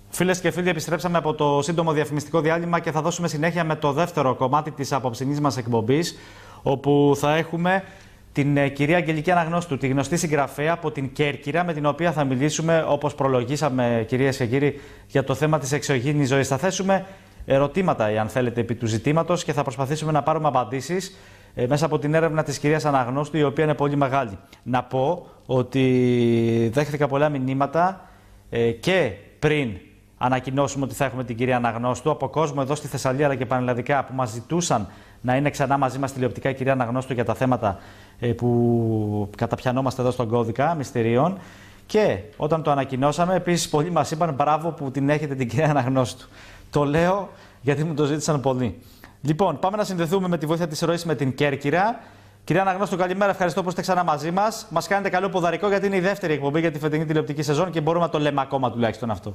Φίλες και φίλοι, επιστρέψαμε από το σύντομο διαφημιστικό διάλειμμα και θα δώσουμε συνέχεια με το δεύτερο κομμάτι της απόψινής μας εκπομπής, όπου θα έχουμε την κυρία Αγγελική Αναγνώστου, τη γνωστή συγγραφέα από την Κέρκυρα, με την οποία θα μιλήσουμε, όπως προλογίσαμε, κυρίες και κύριοι, για το θέμα της εξωγήινης ζωής. Θα θέσουμε ερωτήματα, αν θέλετε, επί του ζητήματος και θα προσπαθήσουμε να πάρουμε απαντήσεις μέσα από την έρευνα της κυρίας Αναγνώστου, η οποία είναι πολύ μεγάλη. Να πω ότι δέχτηκα πολλά μηνύματα και πριν ανακοινώσουμε ότι θα έχουμε την κυρία Αναγνώστου από κόσμο εδώ στη Θεσσαλία αλλά και πανελλαδικά που μας ζητούσαν να είναι ξανά μαζί μας τηλεοπτικά η κυρία Αναγνώστου για τα θέματα που καταπιανόμαστε εδώ στον κώδικα μυστηρίων. Και όταν το ανακοινώσαμε, επίσης πολλοί μας είπαν μπράβο που την έχετε την κυρία Αναγνώστου. Το λέω γιατί μου το ζήτησαν πολλοί. Λοιπόν, πάμε να συνδεθούμε με τη βοήθεια της ροής με την Κέρκυρα. Κυρία Αναγνώστου, καλημέρα. Ευχαριστώ που είστε ξανά μαζί μας. Μας κάνετε καλό ποδαρικό γιατί είναι η δεύτερη εκπομπή για τη φετινή τηλεοπτική σεζόν και μπορούμε να το λέμε ακόμα τουλάχιστον αυτό.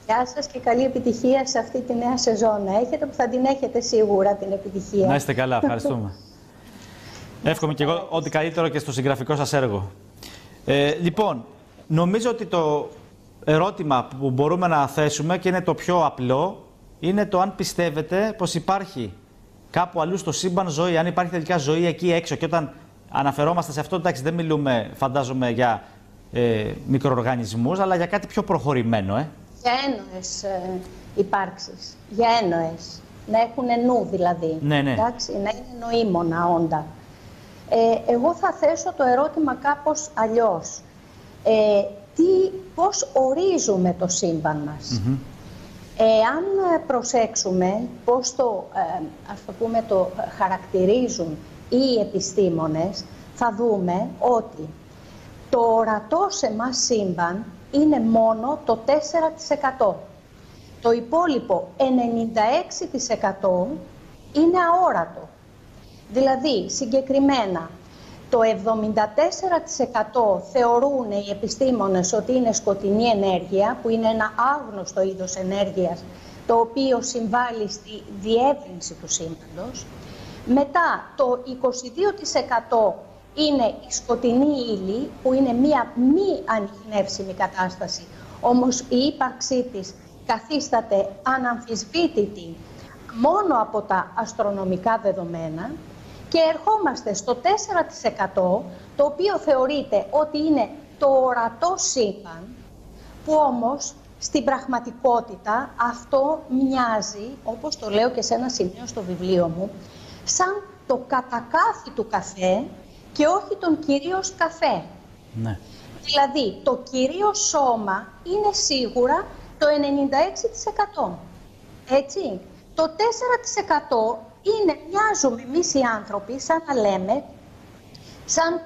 Γεια σας και καλή επιτυχία σε αυτή τη νέα σεζόν. Έχετε που θα την έχετε σίγουρα την επιτυχία. Να είστε καλά, ευχαριστούμε. Εύχομαι και εγώ ό,τι καλύτερο και στο συγγραφικό σας έργο. Λοιπόν, νομίζω ότι το ερώτημα που μπορούμε να θέσουμε και είναι το πιο απλό είναι το αν πιστεύετε πως υπάρχει κάπου αλλού στο σύμπαν ζωή, αν υπάρχει τελικά ζωή εκεί έξω. Και όταν αναφερόμαστε σε αυτό, εντάξει, δεν μιλούμε, φαντάζομαι, για μικροοργανισμούς, αλλά για κάτι πιο προχωρημένο. Για έννοες υπάρξεις, για έννοες. Να έχουν νου δηλαδή. Ναι, ναι. Εντάξει, να είναι νοήμονα όντα. Εγώ θα θέσω το ερώτημα κάπως αλλιώς. Πώς ορίζουμε το σύμπαν μας. Αν προσέξουμε πώς το χαρακτηρίζουν οι επιστήμονες, θα δούμε ότι το ορατό σε μας σύμπαν είναι μόνο το 4%. Το υπόλοιπο 96% είναι αόρατο. Δηλαδή, συγκεκριμένα, το 74% θεωρούν οι επιστήμονες ότι είναι σκοτεινή ενέργεια, που είναι ένα άγνωστο είδος ενέργειας, το οποίο συμβάλλει στη διεύρυνση του σύμπαντος. Μετά, το 22% είναι η σκοτεινή ύλη, που είναι μία μη ανιχνεύσιμη κατάσταση, όμως η ύπαρξή της καθίσταται αναμφισβήτητη μόνο από τα αστρονομικά δεδομένα. Και ερχόμαστε στο 4%, το οποίο θεωρείται ότι είναι το ορατό σύμπαν, που όμως στην πραγματικότητα αυτό μοιάζει, όπως το λέω και σε ένα σημείο στο βιβλίο μου, σαν το κατακάθι του καφέ και όχι τον κυρίως καφέ. Ναι. Δηλαδή, το κυρίως σώμα είναι σίγουρα το 96%. Έτσι, το 4% είναι, μοιάζουμε εμείς οι άνθρωποι σαν να λέμε, σαν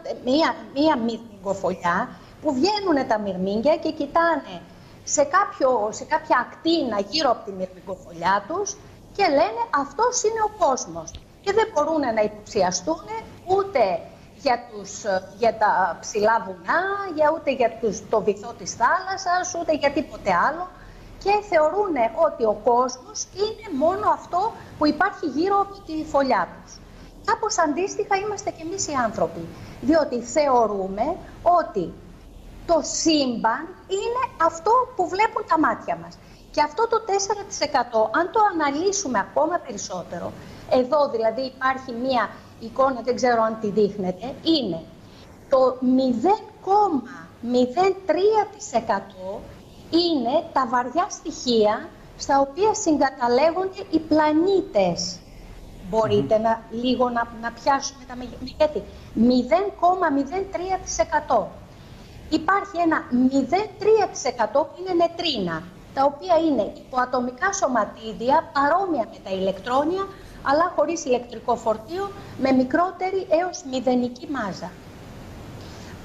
μία μυρμηγκοφολιά που βγαίνουν τα μυρμήγκια και κοιτάνε σε κάποια ακτίνα γύρω από τη μυρμηγκοφολιά τους και λένε αυτός είναι ο κόσμος. Και δεν μπορούν να υποψιαστούν ούτε για τα ψηλά βουνά, ούτε για το βυθό της θάλασσας, ούτε για τίποτε άλλο. Και θεωρούν ότι ο κόσμος είναι μόνο αυτό που υπάρχει γύρω από τη φωλιά τους. Κάπως αντίστοιχα είμαστε και εμείς οι άνθρωποι, διότι θεωρούμε ότι το σύμπαν είναι αυτό που βλέπουν τα μάτια μας. Και αυτό το 4%, αν το αναλύσουμε ακόμα περισσότερο, εδώ δηλαδή υπάρχει μία εικόνα, δεν ξέρω αν τη δείχνετε, είναι το 0,03% είναι τα βαριά στοιχεία στα οποία συγκαταλέγονται οι πλανήτες. Μπορείτε να πιάσουμε τα μεγέθη. 0,03%. Υπάρχει ένα 0,3% που είναι νετρίνα, τα οποία είναι υποατομικά σωματίδια παρόμοια με τα ηλεκτρόνια, αλλά χωρίς ηλεκτρικό φορτίο, με μικρότερη έως μηδενική μάζα.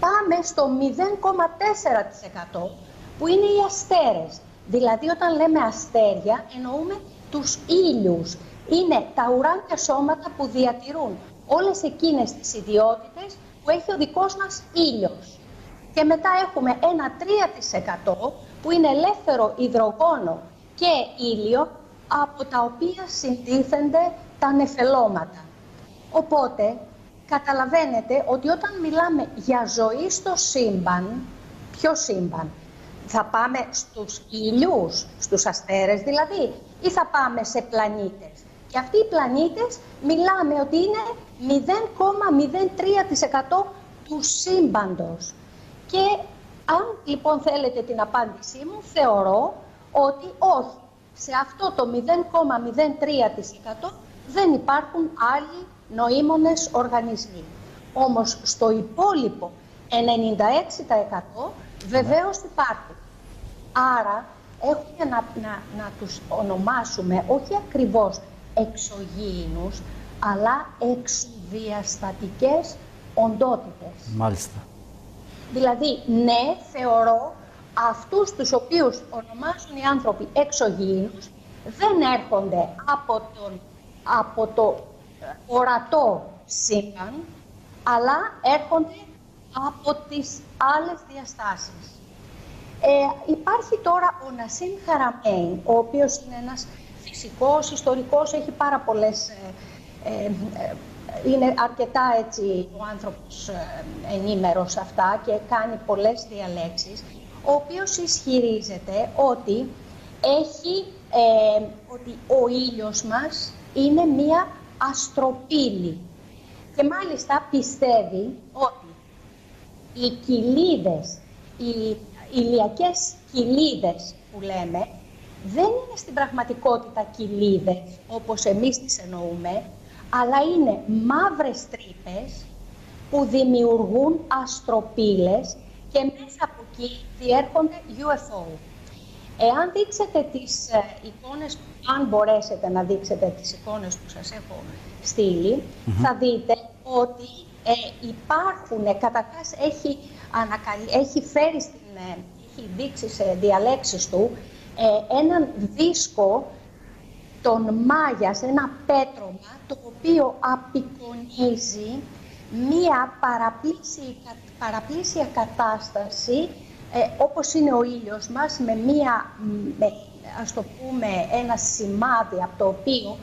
Πάμε στο 0,4%. που είναι οι αστέρες. Δηλαδή όταν λέμε αστέρια εννοούμε τους ήλιους. Είναι τα ουράνια σώματα που διατηρούν όλες εκείνες τις ιδιότητες που έχει ο δικός μας ήλιος. Και μετά έχουμε ένα 3% που είναι ελεύθερο υδρογόνο και ήλιο, από τα οποία συντίθενται τα νεφελώματα. Οπότε καταλαβαίνετε ότι όταν μιλάμε για ζωή στο σύμπαν, ποιο σύμπαν? Θα πάμε στους ήλιους, στους αστέρες δηλαδή, ή θα πάμε σε πλανήτες? Και αυτοί οι πλανήτες μιλάμε ότι είναι 0,03% του σύμπαντος. Και αν λοιπόν θέλετε την απάντησή μου, θεωρώ ότι όχι. Σε αυτό το 0,03% δεν υπάρχουν άλλοι νοήμονες οργανισμοί. Όμως στο υπόλοιπο 96% βεβαίως υπάρχουν. Άρα έχουμε να τους ονομάσουμε όχι ακριβώς εξωγήινους, αλλά εξωδιαστατικές οντότητες. Μάλιστα. Δηλαδή, ναι, θεωρώ αυτούς τους οποίους ονομάζουν οι άνθρωποι εξωγήινους δεν έρχονται από το ορατό σύμπαν, αλλά έρχονται από τις άλλες διαστάσεις. Υπάρχει τώρα ο Νασίμ Χαραμέιν, ο οποίος είναι ένας φυσικός, ιστορικός, έχει πάρα πολλές... είναι αρκετά έτσι ο άνθρωπος ενήμερος αυτά και κάνει πολλές διαλέξεις, ο οποίος ισχυρίζεται ότι ότι ο ήλιος μας είναι μία αστροπύλη και μάλιστα πιστεύει ότι οι κοιλίδες, οι ηλιακές κοιλίδες που λέμε, δεν είναι στην πραγματικότητα κοιλίδες όπως εμείς τις εννοούμε, αλλά είναι μαύρες τρύπες που δημιουργούν αστροπύλες και μέσα από εκεί διέρχονται UFO. Εάν δείξετε τις εικόνες, αν μπορέσετε να δείξετε τις εικόνες που σας έχω στείλει, θα δείτε ότι υπάρχουν, καταρχάς έχει δείξει σε διαλέξεις του έναν δίσκο των Μάγιας, ένα πέτρωμα το οποίο απεικονίζει μία παραπλήσια κατάσταση όπως είναι ο ήλιος μας με ας το πούμε ένα σημάδι από το οποίο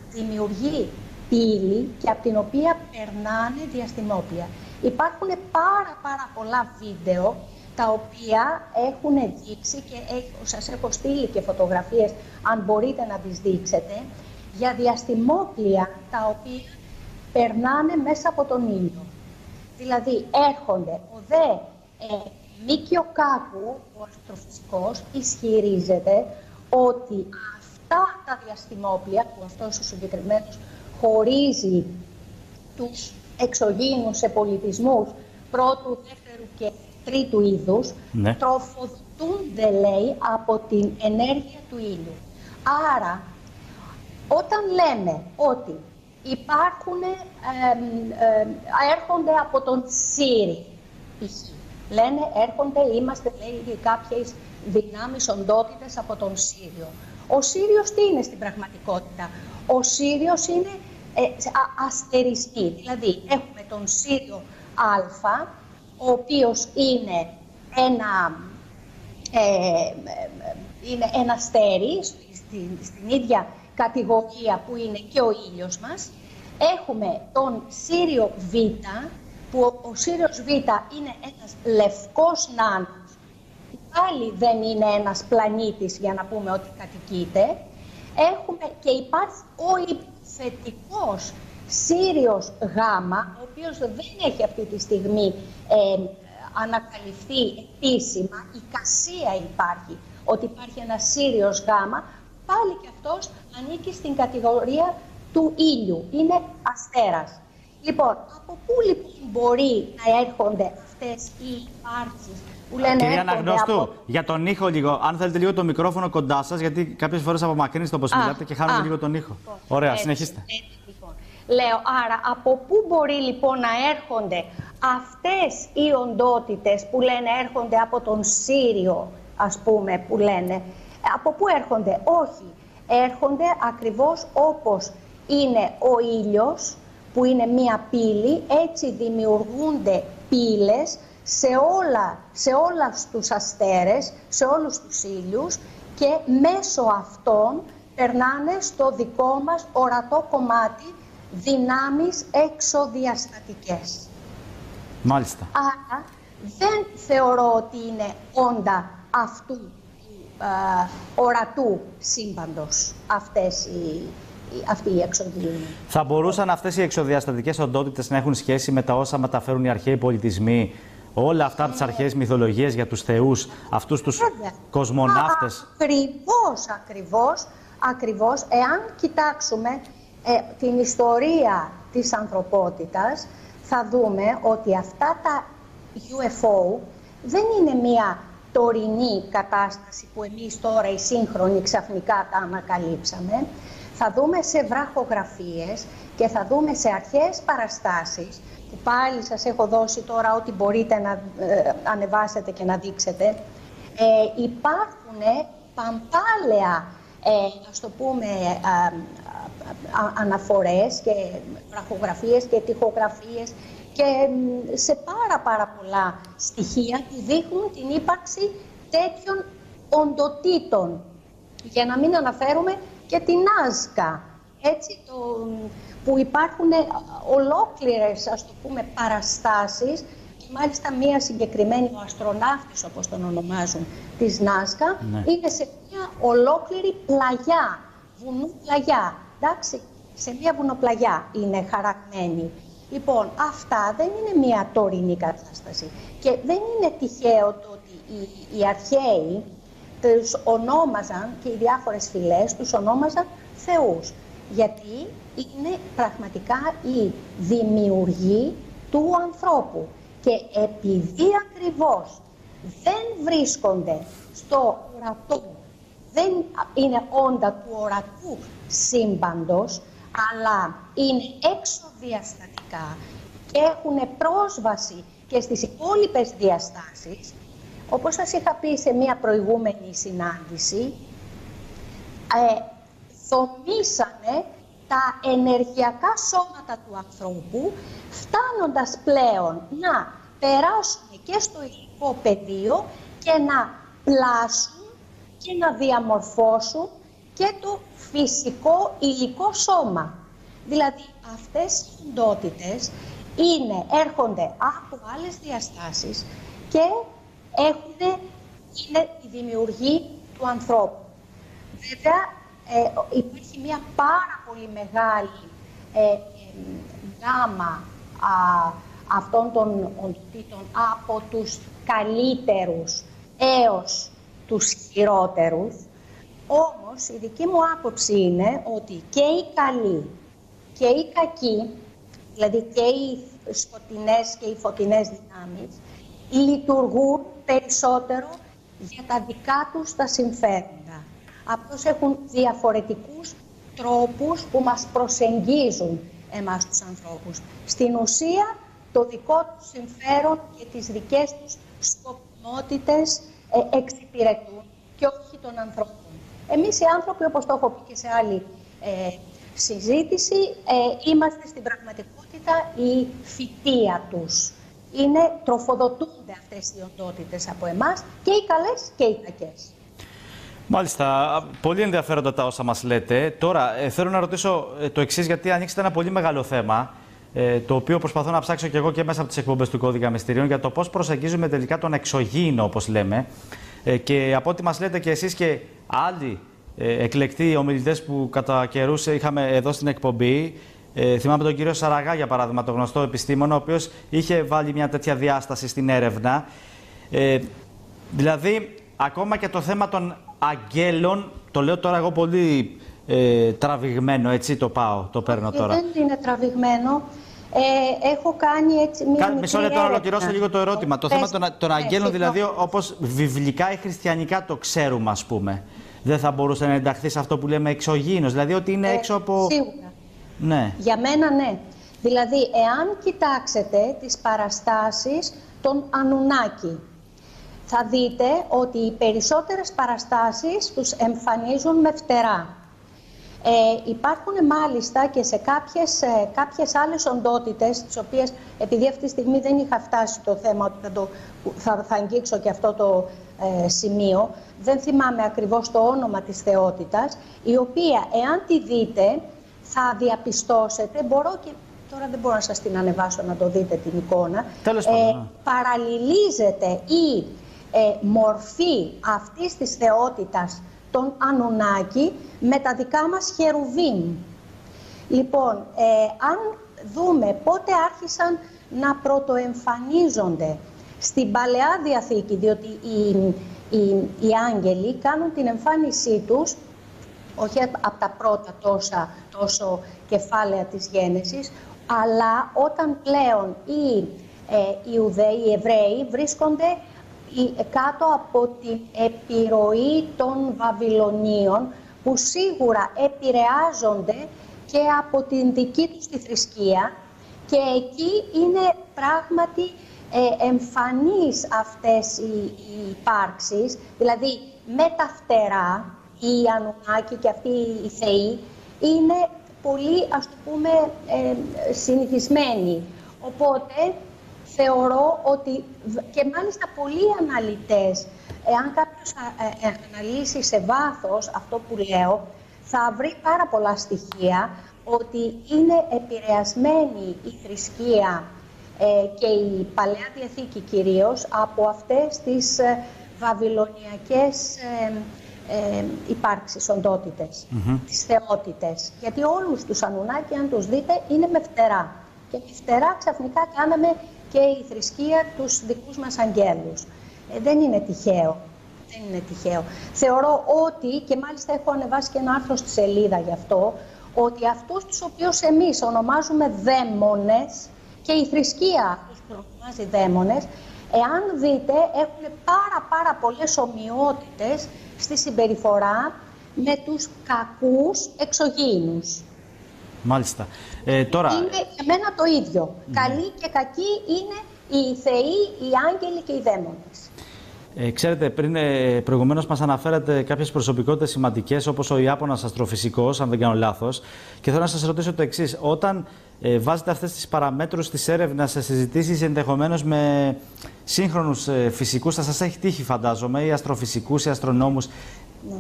δημιουργεί πύλη και από την οποία περνάνε διαστημόπλια. Υπάρχουν πάρα πολλά βίντεο τα οποία έχουν δείξει και σας έχω στείλει και φωτογραφίες, αν μπορείτε να τις δείξετε, για διαστημόπλια τα οποία περνάνε μέσα από τον ήλιο. Δηλαδή έρχονται, ο δε Μίκιο Κάκου, ο αστροφυσικός, ισχυρίζεται ότι αυτά τα διαστημόπλια, που αυτός ο συγκεκριμένος χωρίζει τους εξωγήινους σε πολιτισμούς πρώτου, δεύτερου και τρίτου είδους, τροφοδοτούνται, λέει, από την ενέργεια του ήλιου. Άρα, όταν λέμε ότι υπάρχουν, έρχονται από τον Σύριο, λένε έρχονται, είμαστε, λέει, κάποιες δυνάμεις οντότητες από τον Σύριο. Ο Σύριος τι είναι στην πραγματικότητα? Ο Σύριος είναι αστερισμοί, δηλαδή έχουμε τον Σύριο Α, ο οποίος είναι ένα αστέρι στην ίδια κατηγορία που είναι και ο ήλιος μας. Έχουμε τον Σύριο Β, που ο Σύριος Β είναι ένας λευκός νάνος, που πάλι δεν είναι ένας πλανήτης για να πούμε ότι κατοικείται. Έχουμε και υπάρχει ο υποθετικός Σύριος Γ, ο οποίος δεν έχει αυτή τη στιγμή ανακαλυφθεί επίσημα. Η κασία υπάρχει ότι υπάρχει ένα Σύριος Γ, πάλι και αυτός ανήκει στην κατηγορία του ήλιου, είναι αστέρας. Λοιπόν, από πού λοιπόν μπορεί να έρχονται αυτές οι υπάρξεις που λένε? Κυρία Αναγνώστου, για τον ήχο λίγο, αν θέλετε λίγο το μικρόφωνο κοντά σας, γιατί κάποιες φορές απομακρύνεστε όπως μιλάτε και χάνετε λίγο τον ήχο. Ωραία, συνεχίστε. Λοιπόν. Λέω, άρα, από πού μπορεί λοιπόν να έρχονται αυτές οι οντότητες που λένε έρχονται από τον Σύριο, ας πούμε, που λένε, από πού έρχονται? Όχι, έρχονται ακριβώς όπως είναι ο ήλιος, που είναι μία πύλη, έτσι δημιουργούνται πύλες σε όλα τους αστέρες, σε όλους τους ήλιους και μέσω αυτών περνάνε στο δικό μας ορατό κομμάτι δυνάμεις εξωδιαστατικές. Μάλιστα. Άρα δεν θεωρώ ότι είναι όντα αυτού του ορατού σύμπαντος αυτή η εξωγήινη. Θα μπορούσαν αυτές οι εξωδιαστατικές οντότητες να έχουν σχέση με τα όσα μεταφέρουν οι αρχαίοι πολιτισμοί, όλα αυτά από τις αρχαίες μυθολογίες για τους θεούς, αυτούς τους κοσμοναύτες? Ακριβώς. Εάν κοιτάξουμε την ιστορία της ανθρωπότητας, θα δούμε ότι αυτά τα UFO δεν είναι μία τωρινή κατάσταση που εμείς τώρα οι σύγχρονοι ξαφνικά τα ανακαλύψαμε. Θα δούμε σε βραχογραφίες και θα δούμε σε αρχαίες παραστάσεις, που πάλι σας έχω δώσει τώρα ό,τι μπορείτε να ανεβάσετε και να δείξετε. Υπάρχουν παμπάλαια, ας το πούμε, αναφορές και βραχογραφίες και τοιχογραφίες και σε πάρα πολλά στοιχεία που δείχνουν την ύπαρξη τέτοιων οντοτήτων. Για να μην αναφέρουμε και την Νάσκα, έτσι, που υπάρχουν ολόκληρες, ας το πούμε, παραστάσεις και μάλιστα μία συγκεκριμένη, ο αστροναύτης όπως τον ονομάζουν, της Νάσκα, είναι σε μία ολόκληρη πλαγιά, βουνού πλαγιά, εντάξει, σε μία βουνοπλαγιά είναι χαραγμένη. Λοιπόν, αυτά δεν είναι μία τωρινή κατάσταση και δεν είναι τυχαίο το ότι οι αρχαίοι τους ονόμαζαν και οι διάφορες φυλές τους ονόμαζαν θεούς, γιατί είναι πραγματικά οι δημιουργοί του ανθρώπου και επειδή ακριβώς δεν βρίσκονται στο ορατό, δεν είναι όντα του ορατού σύμπαντος, αλλά είναι εξωδιαστατικά και έχουν πρόσβαση και στις υπόλοιπες διαστάσεις, όπως σας είχα πει σε μια προηγούμενη συνάντηση, δομήσανε τα ενεργειακά σώματα του ανθρώπου, φτάνοντας πλέον να περάσουν και στο υλικό πεδίο και να πλάσουν και να διαμορφώσουν και το φυσικό υλικό σώμα. Δηλαδή αυτές οι οντότητες έρχονται από άλλες διαστάσεις και είναι η δημιουργή του ανθρώπου. Βέβαια υπάρχει μια πάρα πολύ μεγάλη γάμα αυτών των οντοτήτων, από τους καλύτερους έως τους χειρότερους. Όμως η δική μου άποψη είναι ότι και οι καλοί και οι κακοί, δηλαδή και οι σκοτεινές και οι φωτεινές δυνάμεις, λειτουργούν περισσότερο για τα δικά τους τα συμφέροντα. Απλώς έχουν διαφορετικούς τρόπους που μας προσεγγίζουν εμάς τους ανθρώπους. Στην ουσία, το δικό τους συμφέρον και τις δικές τους σκοπιμότητες εξυπηρετούν και όχι των ανθρώπων. Εμείς οι άνθρωποι, όπως το έχω πει και σε άλλη συζήτηση, είμαστε στην πραγματικότητα η φυτεία τους. Τροφοδοτούνται αυτές οι οντότητες από εμάς, και οι καλές και οι κακές. Μάλιστα. Πολύ ενδιαφέροντα τα όσα μας λέτε. Τώρα, θέλω να ρωτήσω το εξής, γιατί ανοίξετε ένα πολύ μεγάλο θέμα, το οποίο προσπαθώ να ψάξω και εγώ και μέσα από τις εκπομπές του Κώδικα Μυστηρίων, για το πώς προσεγγίζουμε τελικά τον εξωγήινο, όπως λέμε. Και από ό,τι μας λέτε και εσείς και άλλοι εκλεκτοί ομιλητές που κατά καιρούς είχαμε εδώ στην εκπομπή, θυμάμαι τον κύριο Σαραγά, για παράδειγμα, τον γνωστό επιστήμονα, ο οποίος είχε βάλει μια τέτοια διάσταση στην έρευνα. Δηλαδή, ακόμα και το θέμα των αγγέλων, το λέω τώρα εγώ πολύ τραβηγμένο, έτσι το παίρνω τώρα. Δεν είναι τραβηγμένο. Έχω κάνει έτσι μία μικρή μισό λεπτό να ολοκληρώσω λίγο το ερώτημα. Το θέμα των αγγέλων, δηλαδή, όπως βιβλικά ή χριστιανικά το ξέρουμε, ας πούμε, δεν θα μπορούσε να ενταχθεί σε αυτό που λέμε εξωγήινος, δηλαδή ότι είναι έξω από... Σίγουρα. Ναι. Για μένα ναι. Δηλαδή, εάν κοιτάξετε τις παραστάσεις των Ανουνάκη, θα δείτε ότι οι περισσότερες παραστάσεις τους εμφανίζουν με φτερά. Υπάρχουν μάλιστα και σε κάποιες άλλες οντότητες, τις οποίες, επειδή αυτή τη στιγμή δεν είχα φτάσει το θέμα, ότι θα αγγίξω και αυτό το σημείο, δεν θυμάμαι ακριβώς το όνομα της θεότητας, η οποία, εάν τη δείτε, θα διαπιστώσετε, τώρα δεν μπορώ να σας την ανεβάσω να το δείτε την εικόνα, Τέλος πάντων. παραλληλίζεται ή μορφή αυτής της θεότητας των Ανουνάκη με τα δικά μας χερουβίμ. Λοιπόν, αν δούμε πότε άρχισαν να πρωτοεμφανίζονται στην Παλαιά Διαθήκη, διότι οι άγγελοι κάνουν την εμφάνισή τους όχι από τα πρώτα τόσο κεφάλαια της Γένεσης, αλλά όταν πλέον οι Ιουδαίοι, οι Εβραίοι βρίσκονται κάτω από την επιρροή των Βαβυλωνίων, που σίγουρα επηρεάζονται και από την δική τους τη θρησκεία, και εκεί είναι πράγματι εμφανείς αυτές οι υπάρξεις, δηλαδή με τα φτερά, οι Ανουνάκοι και αυτοί οι θεοί είναι πολύ, ας το πούμε, συνηθισμένοι. Οπότε θεωρώ ότι, και μάλιστα πολλοί αναλυτές, εάν κάποιος αναλύσει σε βάθος αυτό που λέω, θα βρει πάρα πολλά στοιχεία ότι είναι επηρεασμένη η θρησκεία και η Παλαιά Διαθήκη κυρίως από αυτές τις βαβυλωνιακές υπάρξεις, οντότητες, τις θεότητες. Γιατί όλους τους Ανουνάκη, αν τους δείτε, είναι με φτερά. Και με φτερά ξαφνικά κάναμε και η θρησκεία τους δικούς μας αγγέλους. Δεν είναι τυχαίο. Δεν είναι τυχαίο. Θεωρώ ότι, και μάλιστα έχω ανεβάσει και ένα άρθρο στη σελίδα γι' αυτό, ότι αυτούς τους οποίους εμείς ονομάζουμε δαίμονες, και η θρησκεία τους ονομάζει δαίμονες, εάν δείτε, έχουν πάρα πολλές ομοιότητες στη συμπεριφορά με τους κακούς εξωγήινους. Μάλιστα. Τώρα... Είναι για μένα το ίδιο. Καλοί και κακοί είναι οι θεοί, οι άγγελοι και οι δαίμονες. Ξέρετε, προηγουμένως μας αναφέρατε κάποιες προσωπικότητες σημαντικές, όπως ο Ιάπωνας αστροφυσικός, αν δεν κάνω λάθος. Και θέλω να σας ρωτήσω το εξής. Όταν βάζετε αυτές τις παραμέτρους της έρευνας σε συζητήσεις ενδεχομένως με σύγχρονους φυσικούς, θα σας έχει τύχει, φαντάζομαι, οι αστροφυσικούς, οι αστρονόμους. Ναι.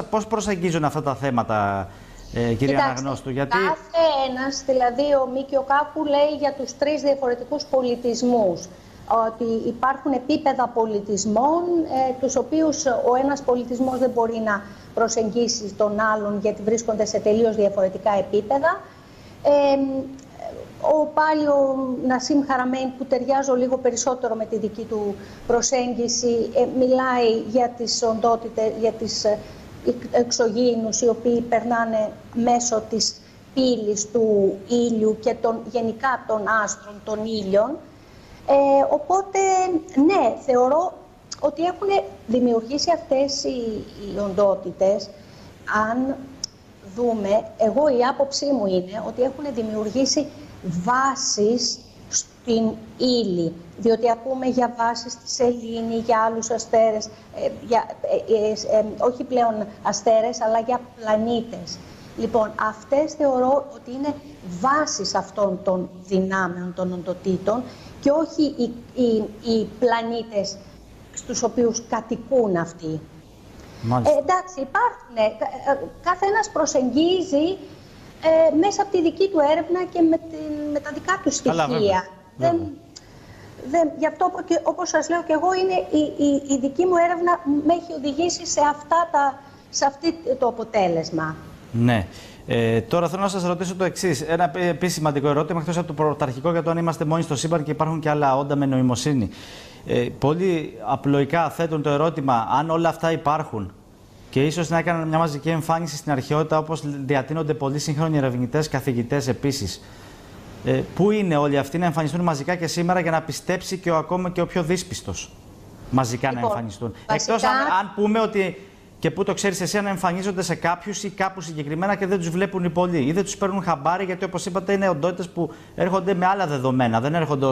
Πώς προσεγγίζουν αυτά τα θέματα, κυρία Αναγνώστου? Γιατί... Κάθε ένας, δηλαδή ο Μίκιο Κάκου λέει για τους 3 διαφορετικούς πολιτισμούς, ότι υπάρχουν επίπεδα πολιτισμών, τους οποίους ο ένας πολιτισμός δεν μπορεί να προσεγγίσει τον άλλον, γιατί βρίσκονται σε τελείως διαφορετικά επίπεδα. Πάλι ο Νασίμ Χαραμέιν, που ταιριάζω λίγο περισσότερο με τη δική του προσέγγιση, μιλάει για τις οντότητες, για τις εξωγήινους, οι οποίοι περνάνε μέσω της πύλης του ήλιου και γενικά των άστρων, των ήλιων. Οπότε, ναι, θεωρώ ότι έχουν δημιουργήσει αυτές οι οντότητες. Αν δούμε, η άποψή μου είναι ότι έχουν δημιουργήσει βάσεις στην ύλη. Διότι ακούμε για βάσεις στη σελήνη, για άλλους αστέρες, όχι πλέον αστέρες, αλλά για πλανήτες. Λοιπόν, αυτές θεωρώ ότι είναι βάσεις αυτών των δυνάμεων, των οντοτήτων, και όχι οι πλανήτες στους οποίους κατοικούν αυτοί. Εντάξει, υπάρχουν. Καθένας προσεγγίζει μέσα από τη δική του έρευνα και με τα δικά του στοιχεία. Γι' αυτό, όπως σας λέω και εγώ, είναι η δική μου έρευνα με έχει οδηγήσει σε αυτό το αποτέλεσμα. Ναι. Τώρα θέλω να σας ρωτήσω το εξής. Ένα επίσης σημαντικό ερώτημα, εκτός από το πρωταρχικό, για το αν είμαστε μόνοι στο σύμπαν και υπάρχουν και άλλα όντα με νοημοσύνη. Πολύ απλοϊκά θέτουν το ερώτημα αν όλα αυτά υπάρχουν και ίσως να έκαναν μια μαζική εμφάνιση στην αρχαιότητα, όπως διατείνονται πολλοί σύγχρονοι ερευνητές, καθηγητές επίσης. Πού είναι όλοι αυτοί να εμφανιστούν μαζικά και σήμερα για να πιστέψει και ακόμα και ο πιο δύσπιστος μαζικά να εμφανιστούν? Βασικά... Εκτός αν πούμε ότι. Και πού το ξέρεις εσύ, αν εμφανίζονται σε κάποιους ή κάπου συγκεκριμένα και δεν τους βλέπουν οι πολλοί ή δεν τους παίρνουν χαμπάρι, γιατί όπως είπατε είναι οντότητες που έρχονται με άλλα δεδομένα. Δεν έρχονται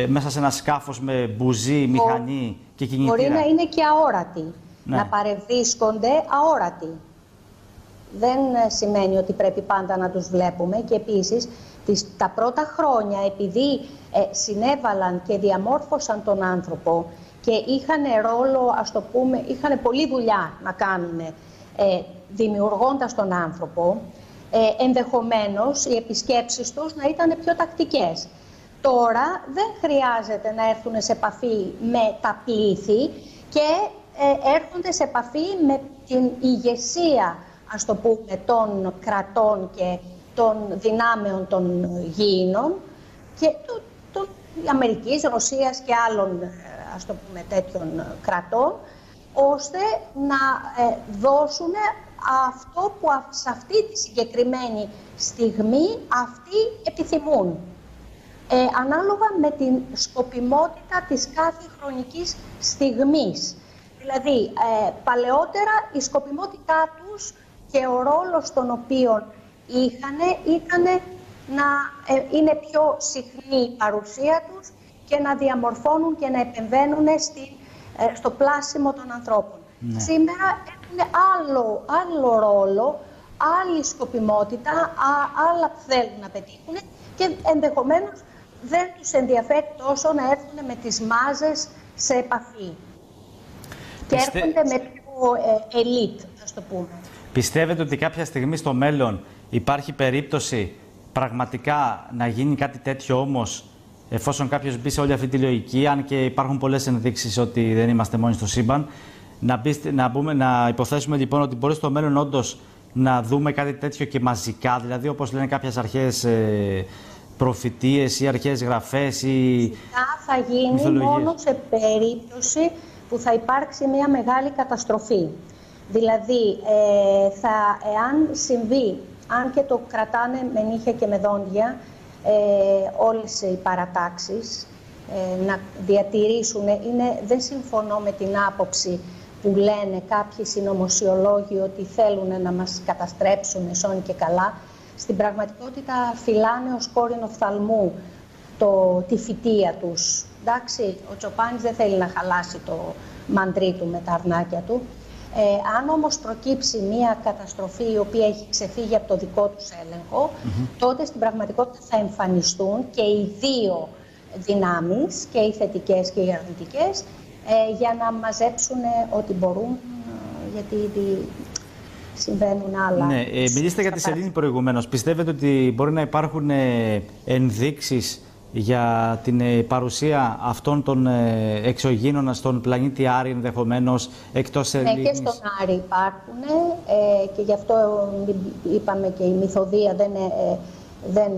μέσα σε ένα σκάφος με μπουζί, μηχανή και κινητήρα. Μπορεί να είναι και αόρατοι. Ναι. Να παρευρίσκονται αόρατοι. Δεν σημαίνει ότι πρέπει πάντα να τους βλέπουμε. Και επίσης τα πρώτα χρόνια, επειδή συνέβαλαν και διαμόρφωσαν τον άνθρωπο, και είχαν ρόλο, ας το πούμε, είχαν πολλή δουλειά να κάνουν δημιουργώντας τον άνθρωπο, ενδεχομένως οι επισκέψεις τους να ήταν πιο τακτικές. Τώρα δεν χρειάζεται να έρθουν σε επαφή με τα πλήθη και έρχονται σε επαφή με την ηγεσία, ας το πούμε, των κρατών και των δυνάμεων των γήινων και των Αμερικής, Ρωσίας και άλλων, ας το πούμε, τέτοιων κρατών, ώστε να δώσουν αυτό που σε αυτή τη συγκεκριμένη στιγμή αυτοί επιθυμούν. Ανάλογα με την σκοπιμότητα της κάθε χρονικής στιγμής. Δηλαδή, παλαιότερα η σκοπιμότητά τους και ο ρόλος τον οποίο ήταν να είναι πιο συχνή η παρουσία τους και να διαμορφώνουν και να επεμβαίνουν στο πλάσιμο των ανθρώπων. Ναι. Σήμερα έχουν άλλο ρόλο, άλλη σκοπιμότητα, άλλα που θέλουν να πετύχουν και ενδεχομένως δεν τους ενδιαφέρει τόσο να έρθουν με τις μάζες σε επαφή. Και έρχονται με πιο ελίτ, ας το πούμε. Πιστεύετε ότι κάποια στιγμή στο μέλλον υπάρχει περίπτωση πραγματικά να γίνει κάτι τέτοιο όμως, εφόσον κάποιος μπει σε όλη αυτή τη λογική, αν και υπάρχουν πολλές ενδείξεις ότι δεν είμαστε μόνοι στο σύμπαν, να υποθέσουμε λοιπόν ότι μπορεί στο μέλλον όντως να δούμε κάτι τέτοιο και μαζικά, δηλαδή όπως λένε κάποιες αρχαίες προφητείες ή αρχαίες γραφές ή θα γίνει μόνο σε περίπτωση που θα υπάρξει μια μεγάλη καταστροφή. Δηλαδή, εάν συμβεί, αν και το κρατάνε με νύχια και με δόντια όλες οι παρατάξεις, να διατηρήσουν, δεν συμφωνώ με την άποψη που λένε κάποιοι συνωμοσιολόγοι ότι θέλουν να μας καταστρέψουν σώνει και καλά. Στην πραγματικότητα φυλάνε ως κόρηνο φθαλμού τη φυτεία τους. Εντάξει, ο Τσοπάνης δεν θέλει να χαλάσει το μαντρί του με τα αρνάκια του. Αν όμως προκύψει μια καταστροφή η οποία έχει ξεφύγει από το δικό τους έλεγχο, τότε στην πραγματικότητα θα εμφανιστούν και οι δύο δυνάμεις, και οι θετικές και οι αρνητικές, για να μαζέψουν ό,τι μπορούν, γιατί ήδη συμβαίνουν άλλα. Ναι, μιλήσατε για τη σελήνη προηγουμένως. Πιστεύετε ότι μπορεί να υπάρχουν ενδείξεις για την παρουσία αυτών των εξωγήινων στον πλανήτη Άρη, ενδεχομένως εκτός σελήνης? Ναι, και στον Άρη υπάρχουν και γι' αυτό είπαμε και η μυθοδία δεν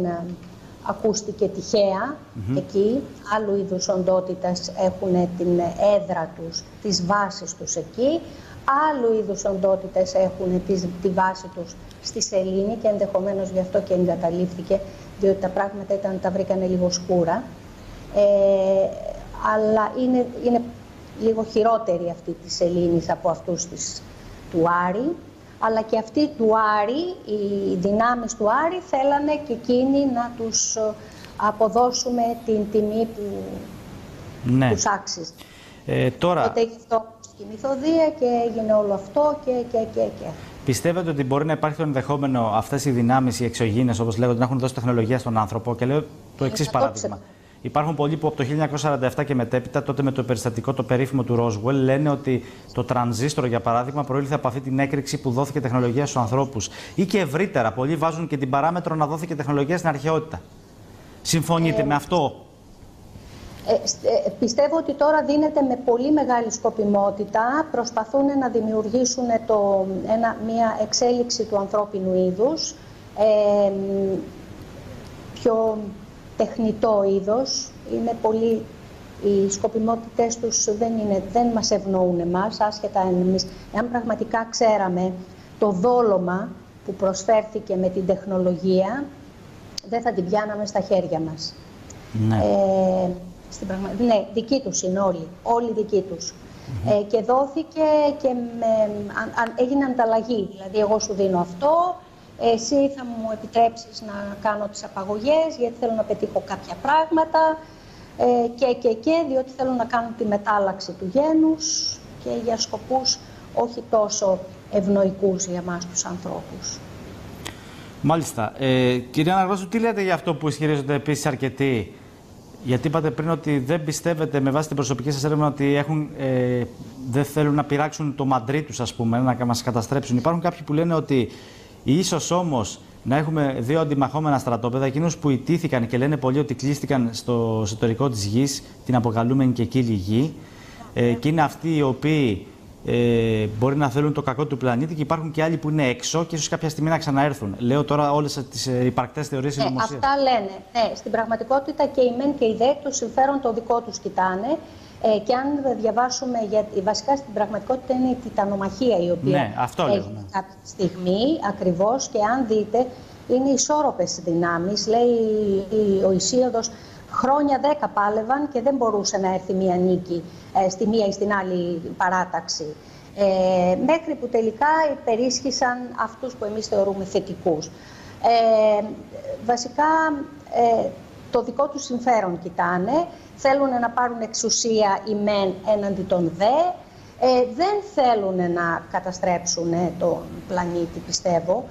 ακούστηκε τυχαία εκεί. Άλλου είδους οντότητες έχουν την έδρα τους, τις βάσεις τους εκεί. Άλλου είδους οντότητες έχουν τη βάση τους στη σελήνη και ενδεχομένως γι' αυτό και εγκαταλείφθηκε, διότι τα πράγματα τα βρήκανε λίγο σκούρα. Αλλά είναι λίγο χειρότερη αυτή της σελήνης από αυτούς του Άρη. Αλλά και αυτοί του Άρη, οι δυνάμεις του Άρη, θέλανε και εκείνοι να τους αποδώσουμε την τιμή που τους άξιζε. Τώρα... Οπότε γι' αυτό η μυθοδία και έγινε όλο αυτό και. Πιστεύετε ότι μπορεί να υπάρχει το ενδεχόμενο αυτές οι δυνάμεις, οι εξωγήινες, όπως λέγονται, να έχουν δώσει τεχνολογία στον άνθρωπο? Και λέω το εξής παράδειγμα. Υπάρχουν πολλοί που από το 1947 και μετέπειτα, τότε με το περιστατικό το περίφημο του Ρόσουελ, λένε ότι το τρανζίστρο, για παράδειγμα, προήλθε από αυτή την έκρηξη που δόθηκε τεχνολογία στους ανθρώπους. Ή και ευρύτερα, πολλοί βάζουν και την παράμετρο να δόθηκε τεχνολογία στην αρχαιότητα. Συμφωνείτε με αυτό? Πιστεύω ότι τώρα δίνεται με πολύ μεγάλη σκοπιμότητα. Προσπαθούν να δημιουργήσουν μια εξέλιξη του ανθρώπινου είδους, πιο τεχνητό είδος. Είναι πολύ, οι σκοπιμότητες τους δεν μας ευνοούν εμάς, άσχετα εμείς. Εάν πραγματικά ξέραμε το δόλωμα που προσφέρθηκε με την τεχνολογία, δεν θα την πιάναμε στα χέρια μας. Ναι. Ναι, δικοί τους είναι όλοι δικοί τους. Και δόθηκε και έγινε ανταλλαγή, δηλαδή εγώ σου δίνω αυτό, εσύ θα μου επιτρέψεις να κάνω τις απαγωγές γιατί θέλω να πετύχω κάποια πράγματα διότι θέλω να κάνω τη μετάλλαξη του γένους και για σκοπούς όχι τόσο ευνοϊκούς για εμάς τους ανθρώπους. Μάλιστα. Κυρία Αναγνώστου, τι λέτε για αυτό που ισχυρίζονται επίσης αρκετοί? Γιατί είπατε πριν ότι δεν πιστεύετε με βάση την προσωπική σας έρευνα ότι δεν θέλουν να πειράξουν το μαντρί τους, ας πούμε, να μας καταστρέψουν. Υπάρχουν κάποιοι που λένε ότι ίσως όμως να έχουμε δύο αντιμαχόμενα στρατόπεδα, εκείνους που ιτήθηκαν και λένε πολλοί ότι κλείστηκαν στο εσωτερικό της γης, την αποκαλούμενη και κύλη γη, και είναι αυτοί οι οποίοι μπορεί να θέλουν το κακό του πλανήτη, και υπάρχουν και άλλοι που είναι έξω και ίσως κάποια στιγμή να ξαναέρθουν. Λέω τώρα όλες τις υπαρκτές θεωρίες συνωμοσίας. Αυτά λένε. Ναι, στην πραγματικότητα και οι μεν και οι δε το συμφέρον το δικό τους κοιτάνε. Και αν διαβάσουμε, βασικά στην πραγματικότητα είναι η τιτανομαχία η οποία έχει κάποια στιγμή ακριβώς, και αν δείτε είναι ισόρροπες δυνάμεις. Λέει ο Ησίωδος, χρόνια 10 πάλευαν και δεν μπορούσε να έρθει μία νίκη στη μία ή στην άλλη παράταξη. Μέχρι που τελικά υπερίσχυσαν αυτούς που εμείς θεωρούμε θετικούς. Βασικά το δικό τους συμφέρον κοιτάνε, θέλουν να πάρουν εξουσία οι μεν έναντι των δε, δεν θέλουν να καταστρέψουν τον πλανήτη, πιστεύω,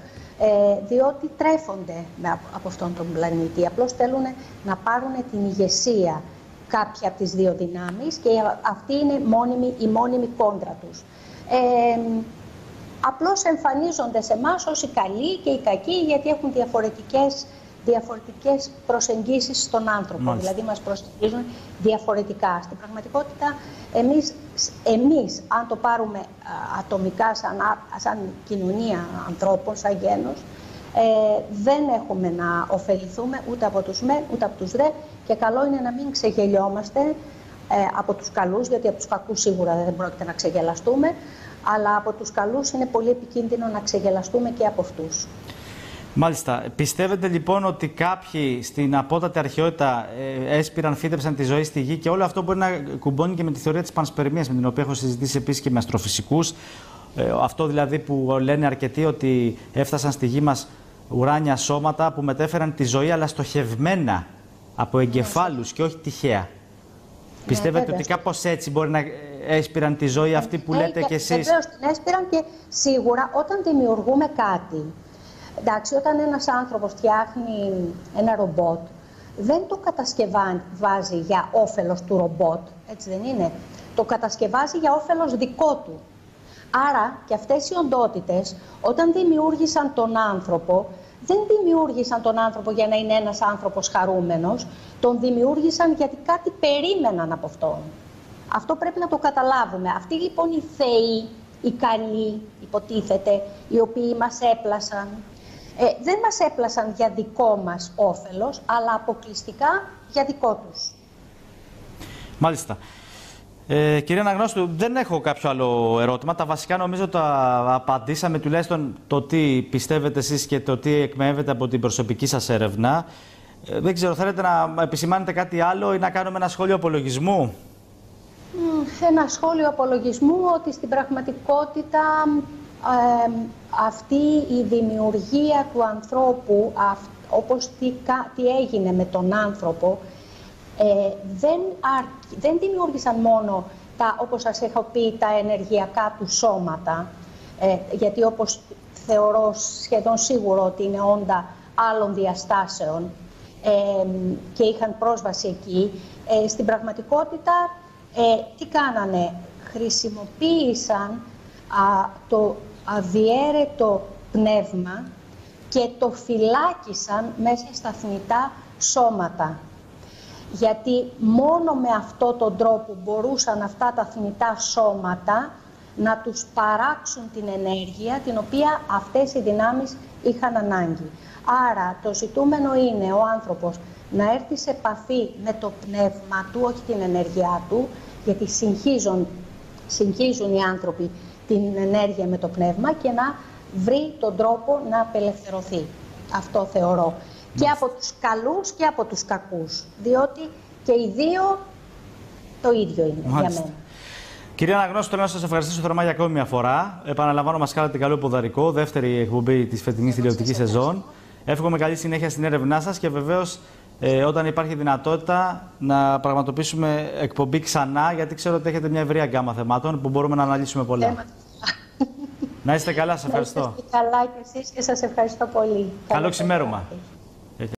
διότι τρέφονται από αυτόν τον πλανήτη. Απλώς θέλουν να πάρουν την ηγεσία κάποια από τις δύο δυνάμεις και αυτή είναι η μόνιμη κόντρα τους. Απλώς εμφανίζονται σε εμάς ως οι καλοί και οι κακοί, γιατί έχουν διαφορετικές προσεγγίσεις στον άνθρωπο. Μάλιστα. Δηλαδή μας προσεγγίζουν διαφορετικά. Στην πραγματικότητα εμείς αν το πάρουμε ατομικά σαν κοινωνία ανθρώπων, σαν γένος, δεν έχουμε να ωφεληθούμε ούτε από τους μεν ούτε από τους δε, και καλό είναι να μην ξεγελιόμαστε από τους καλούς, γιατί από τους κακούς σίγουρα δεν πρόκειται να ξεγελαστούμε, αλλά από τους καλούς είναι πολύ επικίνδυνο να ξεγελαστούμε και από αυτούς. Μάλιστα. Πιστεύετε λοιπόν ότι κάποιοι στην απότατη αρχαιότητα έσπηραν, φύτεψαν τη ζωή στη γη, και όλο αυτό μπορεί να κουμπώνει και με τη θεωρία της πανσπερμίας, με την οποία έχω συζητήσει επίσης και με αστροφυσικούς. Αυτό δηλαδή που λένε αρκετοί, ότι έφτασαν στη γη μας ουράνια σώματα που μετέφεραν τη ζωή, αλλά στοχευμένα από εγκεφάλους και όχι τυχαία. Πιστεύετε ότι κάπως έτσι μπορεί να έσπηραν τη ζωή αυτή που λέτε κι εσείς? Βεβαίως την έσπηραν, και σίγουρα όταν δημιουργούμε κάτι, εντάξει, όταν ένας άνθρωπος φτιάχνει ένα ρομπότ, δεν το κατασκευάζει για όφελος του ρομπότ, έτσι δεν είναι? Το κατασκευάζει για όφελος δικό του. Άρα και αυτές οι οντότητες, όταν δημιούργησαν τον άνθρωπο, δεν δημιούργησαν τον άνθρωπο για να είναι ένας άνθρωπος χαρούμενος, τον δημιούργησαν γιατί κάτι περίμεναν από αυτόν. Αυτό πρέπει να το καταλάβουμε. Αυτοί λοιπόν οι θεοί, οι καλοί, υποτίθεται, οι οποίοι μας έπλασαν, δεν μας έπλασαν για δικό μας όφελος, αλλά αποκλειστικά για δικό τους. Μάλιστα. Κυρία Αναγνώστου, δεν έχω κάποιο άλλο ερώτημα. Τα βασικά νομίζω τα απαντήσαμε, τουλάχιστον το τι πιστεύετε εσείς και το τι εκμεύεται από την προσωπική σας έρευνα. Δεν ξέρω, θέλετε να επισημάνετε κάτι άλλο ή να κάνουμε ένα σχόλιο απολογισμού? Ένα σχόλιο απολογισμού ότι στην πραγματικότητα αυτή η δημιουργία του ανθρώπου, όπως τι έγινε με τον άνθρωπο, δεν δημιούργησαν μόνο όπως σας έχω πει, τα ενεργειακά του σώματα, γιατί όπως θεωρώ σχεδόν σίγουρο ότι είναι όντα άλλων διαστάσεων και είχαν πρόσβαση εκεί, στην πραγματικότητα τι κάνανε? Χρησιμοποίησαν το αδιέρετο πνεύμα και το φυλάκισαν μέσα στα θνητά σώματα. Γιατί μόνο με αυτόν τον τρόπο μπορούσαν αυτά τα θνητά σώματα να τους παράξουν την ενέργεια την οποία αυτές οι δυνάμεις είχαν ανάγκη. Άρα το ζητούμενο είναι ο άνθρωπος να έρθει σε επαφή με το πνεύμα του, όχι την ενέργειά του, γιατί συγχύζουν οι άνθρωποι την ενέργεια με το πνεύμα, και να βρει τον τρόπο να απελευθερωθεί. Αυτό θεωρώ. Και από τους καλούς και από τους κακούς. Διότι και οι δύο το ίδιο είναι. Μάλιστα. Για μένα. Κυρία Αναγνώστου, θέλω να σας ευχαριστήσω θερμά για ακόμη μια φορά. Επαναλαμβάνω, μας κάνατε καλό ποδαρικό, δεύτερη εκπομπή της φετινής τηλεοπτικής σεζόν. Εύχομαι καλή συνέχεια στην έρευνά σας και βεβαίως όταν υπάρχει δυνατότητα να πραγματοποιήσουμε εκπομπή ξανά, γιατί ξέρω ότι έχετε μια ευρεία γκάμα θεμάτων που μπορούμε να αναλύσουμε πολλά. Να είστε καλά, σας ευχαριστώ. Να είστε καλά κι εσείς και σας ευχαριστώ πολύ. Καλό ξημέρωμα.